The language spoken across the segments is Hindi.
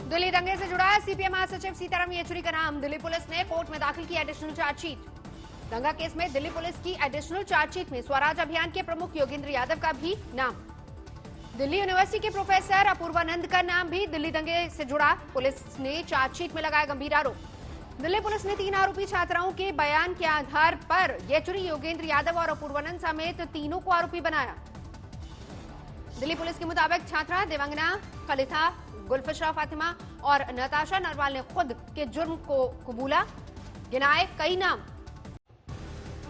दिल्ली दंगे से जुड़ा सीपीएम महासचिव सीताराम येचुरी का नाम। दिल्ली पुलिस ने कोर्ट में दाखिल की एडिशनल चार्जशीट। दंगा केस में दिल्ली पुलिस की एडिशनल चार्जशीट में स्वराज अभियान के प्रमुख योगेंद्र यादव का भी नाम। दिल्ली यूनिवर्सिटी के प्रोफेसर अपूर्वानंद का नाम भी दिल्ली दंगे से जुड़ा। पुलिस ने चार्जशीट में लगाया गंभीर आरोप। दिल्ली पुलिस ने 3 आरोपी छात्राओं के बयान के आधार पर येचुरी, योगेंद्र यादव और अपूर्वानंद समेत तीनों को आरोपी बनाया। दिल्ली पुलिस के मुताबिक छात्रा देवांगना, खलीथा, गुलफशरा फातिमा और नताशा नरवाल ने खुद के जुर्म को कबूला, गिनाए कई नाम।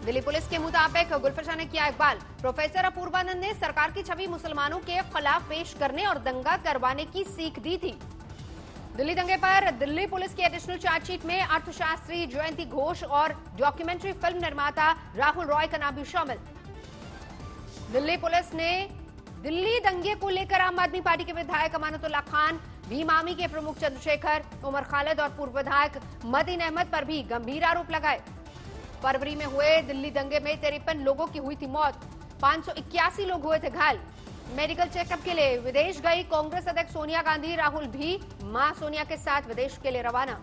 दिल्ली पुलिस के मुताबिक गुलफशरा ने किया इकबाल। प्रोफेसर अपूर्वानंद ने सरकार की छवि मुसलमानों के खिलाफ पेश करने और दंगा करवाने की सीख दी थी। दिल्ली दंगे पर दिल्ली पुलिस की एडिशनल चार्जशीट में अर्थशास्त्री जयंती घोष और डॉक्यूमेंट्री फिल्म निर्माता राहुल रॉय का नाम भी शामिल। दिल्ली पुलिस ने दिल्ली दंगे को लेकर आम आदमी पार्टी के विधायक अमानतुल्लाह खान, भीम आर्मी के प्रमुख चंद्रशेखर, उमर खालिद और पूर्व विधायक मदीन अहमद पर भी गंभीर आरोप लगाए। फरवरी में हुए दिल्ली दंगे में 53 लोगों की हुई थी मौत, 581 लोग हुए थे घायल। मेडिकल चेकअप के लिए विदेश गई कांग्रेस अध्यक्ष सोनिया गांधी, राहुल भी मां सोनिया के साथ विदेश के लिए रवाना।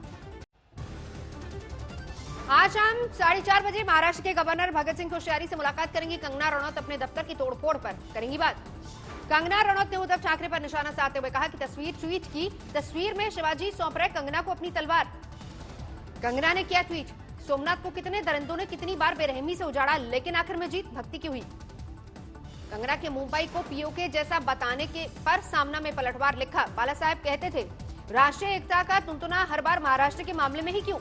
आज शाम 4:30 बजे महाराष्ट्र के गवर्नर भगत सिंह कोश्यारी से मुलाकात करेंगी कंगना रनौत। अपने दफ्तर की तोड़फोड़ पर करेंगी बात। कंगना रनौत ने उद्धव ठाकरे पर निशाना साधते हुए कहा कि तस्वीर ट्वीट की, तस्वीर में शिवाजी सौंप रहे कंगना को अपनी तलवार। कंगना ने किया ट्वीट, सोमनाथ को कितने दरिंदों ने कितनी बार बेरहमी से उजाड़ा, लेकिन आखिर में जीत भक्ति की हुई। कंगना के मुंबई को पीओके जैसा बताने के पर सामना में पलटवार लिखा। बाला साहेब कहते थे, राष्ट्रीय एकता का तुनतुना हर बार महाराष्ट्र के मामले में ही क्यों।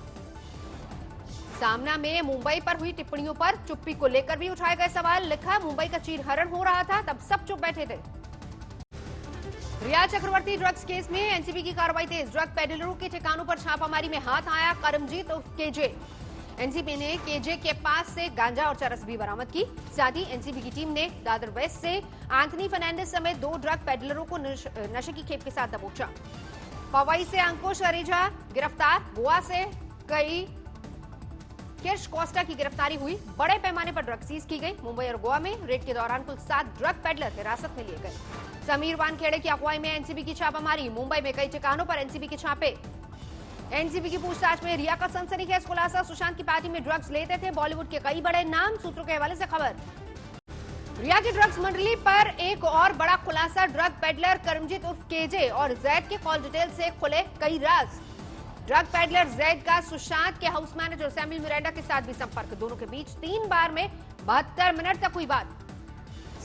सामना में मुंबई पर हुई टिप्पणियों पर चुप्पी को लेकर भी उठाए गए सवाल। लिखा, मुंबई का चीरहरण हो रहा था तब सब चुप बैठे थे। रिया चक्रवर्ती ड्रग्स केस में एनसीबी की कार्रवाई तेज। ड्रग पेडलरों के ठिकानों पर छापामारी में हाथ आया करमजीत उर्फ केजे। एनसीबी ने केजे के पास से गांजा और चरस भी बरामद की। साथ ही एनसीबी की टीम ने दादर वेस्ट से एंथनी फर्नांडिस समेत 2 ड्रग पेडलरों को नशे की खेप के साथ दबोचा। पवई से अंकुश अरेजा गिरफ्तार। गोवा से कई किर्श कोस्टा की गिरफ्तारी हुई। बड़े पैमाने पर ड्रग सीज की गई। मुंबई और गोवा में रेड के दौरान कुल 7 ड्रग पेडलर हिरासत में लिए गए। समीर वानखेड़े की अगुवाई में एनसीबी की छापामारी। मुंबई में कई ठिकानों पर एनसीबी के छापे। एनसीबी की पूछताछ में रिया का सनसनीखेज खुलासा। सुशांत की पार्टी में ड्रग्स लेते थे बॉलीवुड के कई बड़े नाम। सूत्रों के हवाले से खबर। रिया की ड्रग्स मंडली पर एक और बड़ा खुलासा। ड्रग पेडलर करमजीत उर्फ केजे और जैद के कॉल डिटेल से खुले कई राज। ड्रग पेडलर जैद का सुशांत के हाउस मैनेजर सैमुअल मिरांडा के साथ भी संपर्क। दोनों के बीच 3 बार में 72 मिनट तक हुई बात।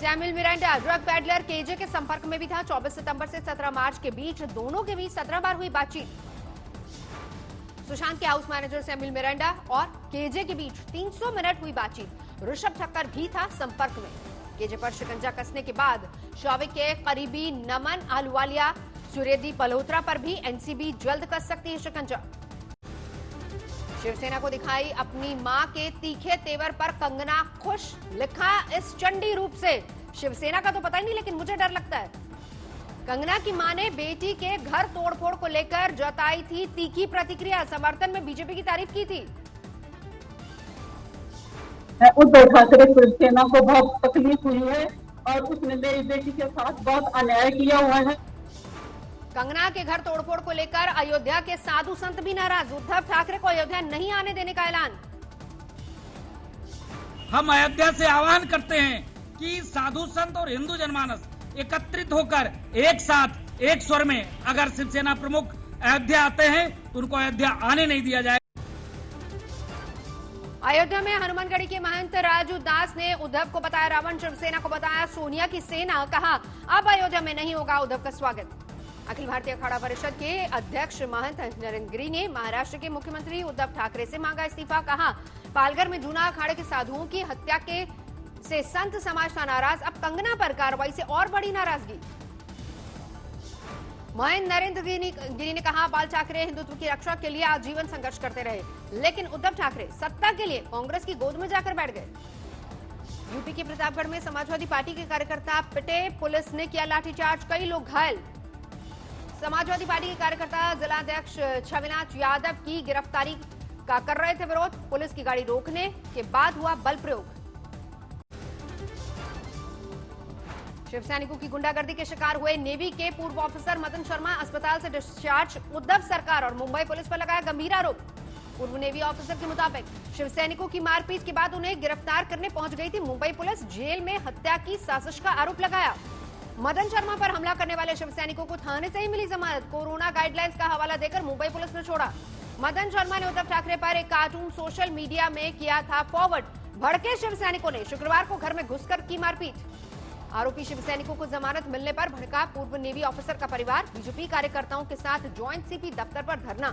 Samuel Miranda drug peddler KJ के संपर्क में भी था। 24 सितंबर से 17 मार्च के बीच दोनों के बीच 17 बार हुई बातचीत। सुशांत के हाउस मैनेजर सैमुअल मिरांडा और केजे के बीच 300 मिनट हुई बातचीत। ऋषभ ठक्कर भी था संपर्क में। केजे पर शिकंजा कसने के बाद शौविक के करीबी नमन अहलुवालिया, सूर्यदीप मल्होत्रा पर भी एनसीबी जल्द कस सकती है शिकंजा। शिवसेना को दिखाई अपनी मां के तीखे तेवर पर कंगना खुश। लिखा, इस चंडी रूप से शिवसेना का तो पता ही नहीं, लेकिन मुझे डर लगता है। कंगना की मां ने बेटी के घर तोड़फोड़ को लेकर जताई थी तीखी प्रतिक्रिया। समर्थन में बीजेपी की तारीफ की थी। उद्धव ठाकरे शिवसेना को बहुत तकलीफ हुई है और उसने मेरी बेटी के साथ बहुत अन्याय किया हुआ है। कंगना के घर तोड़फोड़ को लेकर अयोध्या के साधु संत भी नाराज। उद्धव ठाकरे को अयोध्या नहीं आने देने का ऐलान। हम अयोध्या से आह्वान करते हैं कि साधु संत और हिंदू जनमानस एकत्रित होकर एक साथ एक स्वर में अगर शिवसेना प्रमुख अयोध्या आते हैं तो उनको अयोध्या आने नहीं दिया जाए। अयोध्या में हनुमानगढ़ी के महंत राजू दास ने उद्धव को बताया रावण, शिवसेना को बताया सोनिया की सेना। कहा, अब अयोध्या में नहीं होगा उद्धव का स्वागत। अखिल भारतीय अखाड़ा परिषद के अध्यक्ष महंत नरेंद्र गिरी ने महाराष्ट्र के मुख्यमंत्री उद्धव ठाकरे से मांगा इस्तीफा। कहा, पालघर में जूना अखाड़े के साधुओं की हत्या के से संत समाज था नाराज। अब कंगना पर कार्रवाई से और बड़ी नाराजगी। महंत नरेंद्र गिरी ने कहा, बाल ठाकरे हिंदुत्व की रक्षा के लिए आजीवन संघर्ष करते रहे, लेकिन उद्धव ठाकरे सत्ता के लिए कांग्रेस की गोद में जाकर बैठ गए। यूपी के प्रतापगढ़ में समाजवादी पार्टी के कार्यकर्ता पिटे, पुलिस ने किया लाठीचार्ज, कई लोग घायल। समाजवादी पार्टी के कार्यकर्ता जिलाध्यक्ष छविनाथ यादव की गिरफ्तारी का कर रहे थे विरोध। पुलिस की गाड़ी रोकने के बाद हुआ बल प्रयोग। शिव सैनिकों की गुंडागर्दी के शिकार हुए नेवी के पूर्व ऑफिसर मदन शर्मा अस्पताल से डिस्चार्ज। उद्धव सरकार और मुंबई पुलिस पर लगाया गंभीर आरोप। पूर्व नेवी ऑफिसर के मुताबिक शिव सैनिकों की मारपीट के बाद उन्हें गिरफ्तार करने पहुंच गई थी मुंबई पुलिस। जेल में हत्या की साजिश का आरोप लगाया। मदन शर्मा पर हमला करने वाले शिव सैनिकों को थाने से ही मिली जमानत। कोरोना गाइडलाइंस का हवाला देकर मुंबई पुलिस ने छोड़ा। मदन शर्मा ने उद्धव ठाकरे पर एक कार्टून सोशल मीडिया में किया था फॉरवर्ड। भड़के शिव सैनिकों ने शुक्रवार को घर में घुसकर की मारपीट। आरोपी शिव सैनिकों को जमानत मिलने पर भड़का पूर्व नेवी ऑफिसर का परिवार। बीजेपी कार्यकर्ताओं के साथ ज्वाइंट सीपी दफ्तर पर धरना।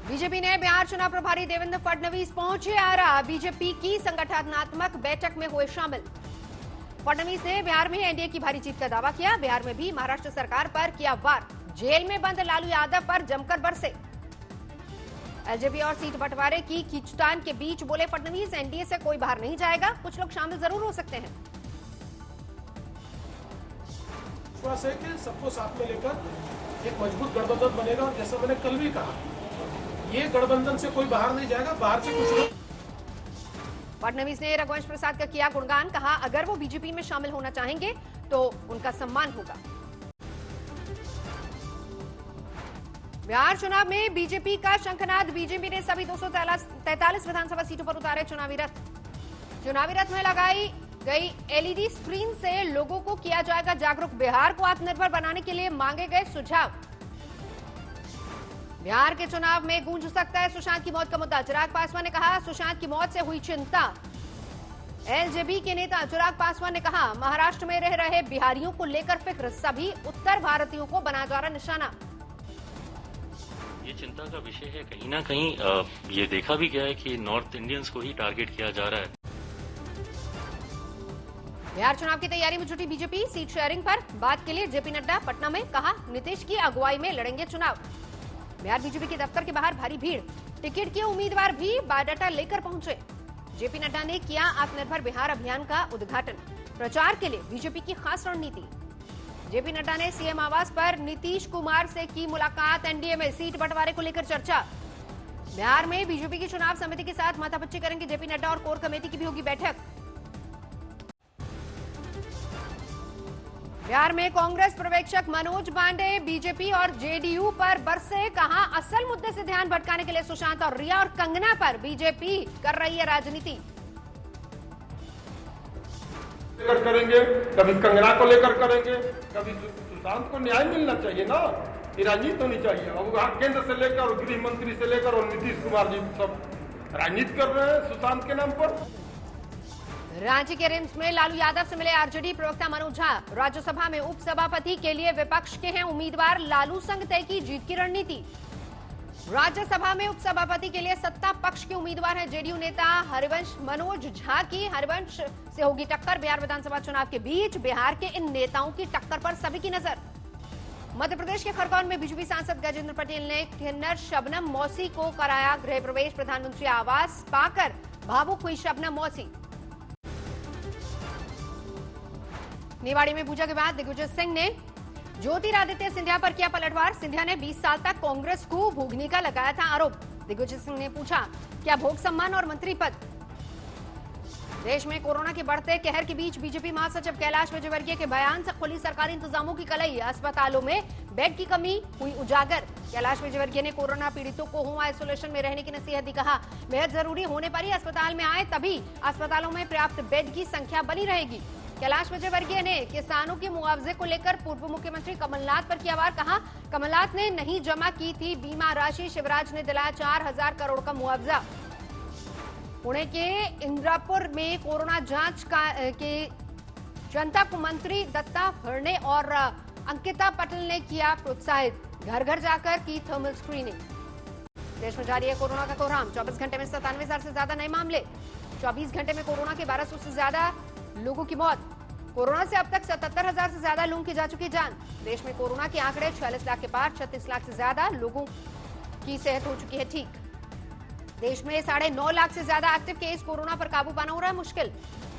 बीजेपी ने बिहार चुनाव प्रभारी देवेंद्र फडणवीस पहुंचे आरा। बीजेपी की संगठनात्मक बैठक में हुए शामिल। फडणवीस ने बिहार में एनडीए की भारी जीत का दावा किया। बिहार में भी महाराष्ट्र सरकार पर किया वार। जेल में बंद लालू यादव पर जमकर बरसे। एलजेपी और सीट बंटवारे की खींचतान के बीच बोले फडणवीस, एनडीए से कोई बाहर नहीं जाएगा, कुछ लोग शामिल जरूर हो सकते हैं। विश्वास है कि सबको साथ में लेकर एक मजबूत गठबंधन बनेगा और जैसा मैंने कल भी कहा, ये गठबंधन से कोई बाहर नहीं जाएगा, बाहर से कुछ लोग। फडणवीस ने रघुवंश प्रसाद का किया गुणगान। कहा, अगर वो बीजेपी में शामिल होना चाहेंगे तो उनका सम्मान होगा। बिहार चुनाव में बीजेपी का शंखनाद। बीजेपी ने सभी 243 विधानसभा सीटों पर उतारे चुनावी रथ। चुनावी रथ में लगाई गई एलईडी स्क्रीन से लोगों को किया जाएगा जागरूक। बिहार को आत्मनिर्भर बनाने के लिए मांगे गए सुझाव। बिहार के चुनाव में गूंज सकता है सुशांत की मौत का मुद्दा। चिराग पासवान ने कहा, सुशांत की मौत से हुई चिंता। एलजेपी के नेता चिराग पासवान ने कहा, महाराष्ट्र में रह रहे बिहारियों को लेकर फिक्र, सभी उत्तर भारतीयों को बना जा रहा निशाना। ये चिंता का विषय है। कहीं ना कहीं ये देखा भी गया है कि नॉर्थ इंडियंस को ही टारगेट किया जा रहा है। बिहार चुनाव की तैयारी में जुटी बीजेपी। सीट शेयरिंग पर बात के लिए जेपी नड्डा पटना में। कहा, नीतीश की अगुवाई में लड़ेंगे चुनाव। बिहार बीजेपी के दफ्तर के बाहर भारी भीड़। टिकट के उम्मीदवार भी बायोडाटा लेकर पहुंचे। जेपी नड्डा ने किया आत्मनिर्भर बिहार अभियान का उद्घाटन। प्रचार के लिए बीजेपी की खास रणनीति। जेपी नड्डा ने सीएम आवास पर नीतीश कुमार से की मुलाकात। एनडीए में सीट बंटवारे को लेकर चर्चा। बिहार में बीजेपी की चुनाव समिति के साथ माथापच्ची करेंगे जेपी नड्डा और कोर कमेटी की भी होगी बैठक। बिहार में कांग्रेस पर्यवेक्षक मनोज पांडे बीजेपी और जेडीयू पर बरसे। कहा, असल मुद्दे से ध्यान भटकाने के लिए सुशांत और रिया और कंगना पर बीजेपी कर रही है राजनीति। करेंगे, कभी कंगना को लेकर करेंगे, कभी सुशांत को न्याय मिलना चाहिए ना, ये राजनीति होनी चाहिए। अब केंद्र से लेकर गृह मंत्री से लेकर और नीतीश कुमार जी सब राजनीति कर रहे हैं सुशांत के नाम पर। रांची के रिम्स में लालू यादव से मिले आरजेडी प्रवक्ता मनोज झा। राज्यसभा में उपसभापति के लिए विपक्ष के हैं उम्मीदवार। लालू संग तय की जीत की रणनीति। राज्यसभा में उपसभापति के लिए सत्ता पक्ष के उम्मीदवार हैं जेडीयू नेता हरिवंश मनोज झा की। हरिवंश से होगी टक्कर। बिहार विधानसभा चुनाव के बीच बिहार के इन नेताओं की टक्कर पर सभी की नजर। मध्य प्रदेश के खरगोन में बीजेपी सांसद गजेंद्र पटेल ने किन्नर शबनम मौसी को कराया गृह प्रवेश। प्रधानमंत्री आवास पाकर भावुक हुई शबनम मौसी। निवाड़ी में पूजा के बाद दिग्विजय सिंह ने ज्योतिरादित्य सिंधिया पर किया पलटवार। सिंधिया ने 20 साल तक कांग्रेस को भोगने का लगाया था आरोप। दिग्विजय सिंह ने पूछा, क्या भोग सम्मान और मंत्री पद? देश में कोरोना के बढ़ते कहर के बीच बीजेपी महासचिव कैलाश विजयवर्गीय के बयान से खुली सरकारी इंतजामों की कलई। अस्पतालों में बेड की कमी हुई उजागर। कैलाश विजयवर्गीय ने कोरोना पीड़ितों को होम आइसोलेशन में रहने की नसीहत दी। कहा, बेहद जरूरी होने पर ही अस्पताल में आए, तभी अस्पतालों में पर्याप्त बेड की संख्या बनी रहेगी। कैलाश विजयवर्गीय ने किसानों के मुआवजे को लेकर पूर्व मुख्यमंत्री कमलनाथ पर किया वार। कहा, कमलनाथ ने नहीं जमा की थी बीमा राशि, शिवराज ने दिलाया 4000 करोड़ का मुआवजा। पुणे के इंद्रापुर में कोरोना जांच के जनता को मंत्री दत्ता भरणे और अंकिता पटेल ने किया प्रोत्साहित। घर घर जाकर की थर्मल स्क्रीनिंग। देश में जारी है कोरोना का कोहराम। 24 घंटे में 97,000 से ज्यादा नए मामले। 24 घंटे में कोरोना के 1200 से ज्यादा लोगों की मौत। कोरोना से अब तक 77,000 से ज्यादा लोगों की जा चुकी जान। देश में कोरोना के आंकड़े 46 लाख के पार। 36 लाख से ज्यादा लोगों की सेहत हो चुकी है ठीक। देश में 9.5 लाख से ज्यादा एक्टिव केस। कोरोना पर काबू पाना हो रहा है मुश्किल।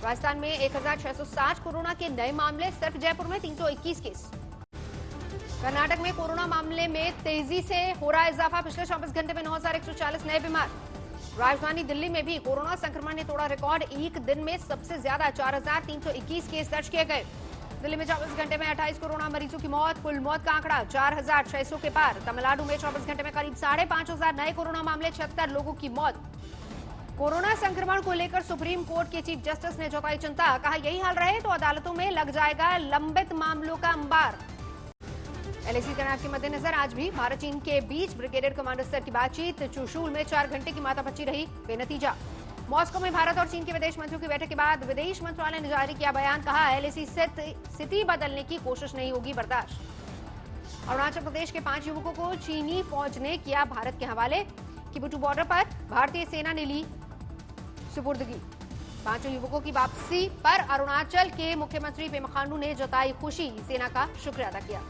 राजस्थान में 1660 कोरोना के नए मामले। सिर्फ जयपुर में 321 केस। कर्नाटक में कोरोना मामले में तेजी से हो रहा है इजाफा। पिछले 24 घंटे में 9140 नए बीमार। राजधानी दिल्ली में भी कोरोना संक्रमण ने तोड़ा रिकॉर्ड। एक दिन में सबसे ज्यादा 4,321 केस दर्ज किए गए। दिल्ली में 24 घंटे में 28 कोरोना मरीजों की मौत। कुल मौत का आंकड़ा 4,600 के पार। तमिलनाडु में 24 घंटे में करीब 5,500 नए कोरोना मामले, 76 लोगों की मौत। कोरोना संक्रमण को लेकर सुप्रीम कोर्ट के चीफ जस्टिस ने जताई चिंता। कहा यही हाल रहे तो अदालतों में लग जाएगा लंबित मामलों का अंबार। एलएसी तनाव के मद्देनजर आज भी भारत चीन के बीच ब्रिगेडियर कमांडर स्तर की बातचीत। चुशूल में 4 घंटे की माथापच्ची रही बेनतीजा। मॉस्को में भारत और चीन के विदेश मंत्रियों की बैठक के बाद विदेश मंत्रालय ने जारी किया बयान। कहा एलएसी स्थिति बदलने की कोशिश नहीं होगी बर्दाश्त। अरुणाचल प्रदेश के 5 युवकों को चीनी फौज ने किया भारत के हवाले। किबुटू बॉर्डर पर भारतीय सेना ने ली सुपुर्दगी। 5 युवकों की वापसी पर अरुणाचल के मुख्यमंत्री पेमा खांडू ने जताई खुशी। सेना का शुक्रिया अदा किया।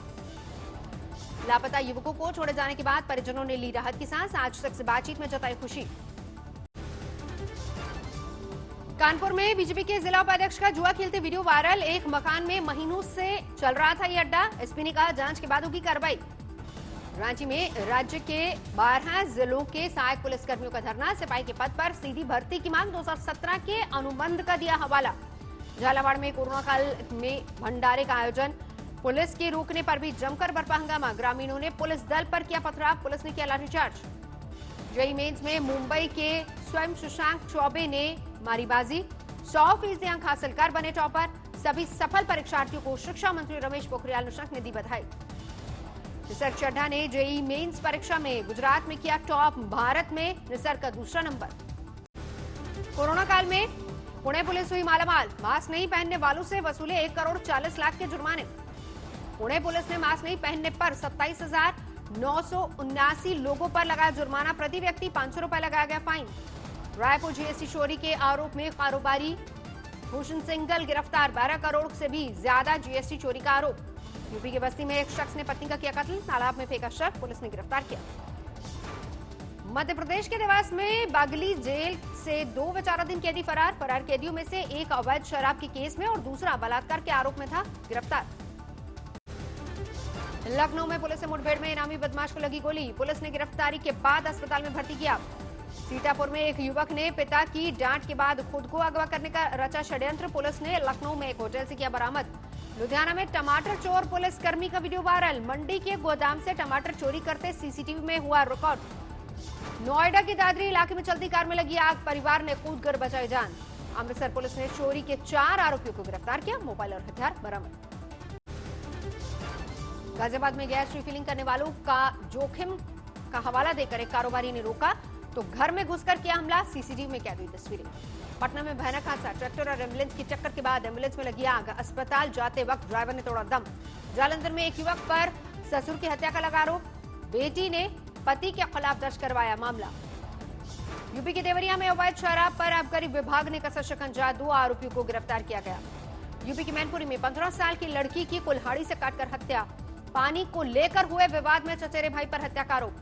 लापता युवकों को छोड़े जाने के बाद परिजनों ने ली राहत की सांस। आज तक से बातचीत में जताई खुशी। कानपुर में बीजेपी के जिला उपाध्यक्ष का जुआ खेलते वीडियो वायरल। एक मकान में महीनों से चल रहा था ये अड्डा। एसपी ने कहा जांच के बाद होगी कार्रवाई। रांची में राज्य के 12 जिलों के सहायक पुलिसकर्मियों का धरना। सिपाही के पद पर सीधी भर्ती की मांग। 2017 के अनुबंध का दिया हवाला। झालावाड़ में कोरोना काल में भंडारे का आयोजन। पुलिस के रोकने पर भी जमकर बरपा हंगामा। ग्रामीणों ने पुलिस दल पर किया पथराव। पुलिस ने किया लाठीचार्ज। जेईई मेंस में मुंबई के स्वयं शशांक चौबे ने मारी बाजी। 100% अंक हासिल कर बने टॉपर। सभी सफल परीक्षार्थियों को शिक्षा मंत्री रमेश पोखरियाल निशंक ने दी बधाई। निसर्ग चड्ढा ने जेईई मेंस परीक्षा में गुजरात में किया टॉप। भारत में निसर्ग का दूसरा नंबर। कोरोना काल में पुणे पुलिस हुई मालामाल। मास्क नहीं पहनने वालों से वसूले 1 करोड़ 40 लाख के जुर्माने। पुणे पुलिस ने मास्क नहीं पहनने पर 27,979 लोगों पर लगाया जुर्माना। प्रति व्यक्ति 500 रुपए लगाया गया फाइन। रायपुर जीएसटी चोरी के आरोप में कारोबारी भूषण सिंघल गिरफ्तार। 12 करोड़ से भी ज्यादा जीएसटी चोरी का आरोप। यूपी के बस्ती में एक शख्स ने पत्नी का किया कत्ल। तालाब में फेंका शव। पुलिस ने गिरफ्तार किया। मध्य प्रदेश के देवास में बागली जेल से 2 विचाराधीन कैदी फरार। फरार कैदियों में से एक अवैध शराब के केस में और दूसरा बलात्कार के आरोप में था गिरफ्तार। लखनऊ में पुलिस से मुठभेड़ में इनामी बदमाश को लगी गोली। पुलिस ने गिरफ्तारी के बाद अस्पताल में भर्ती किया। सीतापुर में एक युवक ने पिता की डांट के बाद खुद को अगवा करने का रचा षड्यंत्र। पुलिस ने लखनऊ में एक होटल से किया बरामद। लुधियाना में टमाटर चोर पुलिसकर्मी का वीडियो वायरल। मंडी के गोदाम से टमाटर चोरी करते सीसीटीवी में हुआ रिकॉर्ड। नोएडा के दादरी इलाके में चलती कार में लगी आग। परिवार ने कूदकर बचाई जान। अमृतसर पुलिस ने चोरी के 4 आरोपियों को गिरफ्तार किया। मोबाइल और हथियार बरामद। गाजियाबाद में गैस रिफिलिंग करने वालों का जोखिम का हवाला देकर एक कारोबारी ने रोका तो घर में घुसकर किया हमला। सीसीटीवी में कैद हुई तस्वीरें। पटना में भयानक हादसा। ट्रैक्टर और एम्बुलेंस की टक्कर के बाद एम्बुलेंस में लगी आग। अस्पताल जाते वक्त ड्राइवर ने तोड़ा दम। जालंधर में एक युवक पर ससुर की हत्या का लगा आरोप। बेटी ने पति के खिलाफ दर्ज करवाया मामला। यूपी के देवरिया में अवैध शराब पर आबकारी विभाग ने कसा शिकंजा। 2 आरोपियों को गिरफ्तार किया गया। यूपी की मैनपुरी में 15 साल की लड़की की कुल्हाड़ी से काटकर हत्या। पानी को लेकर हुए विवाद में चचेरे भाई पर हत्या का आरोप।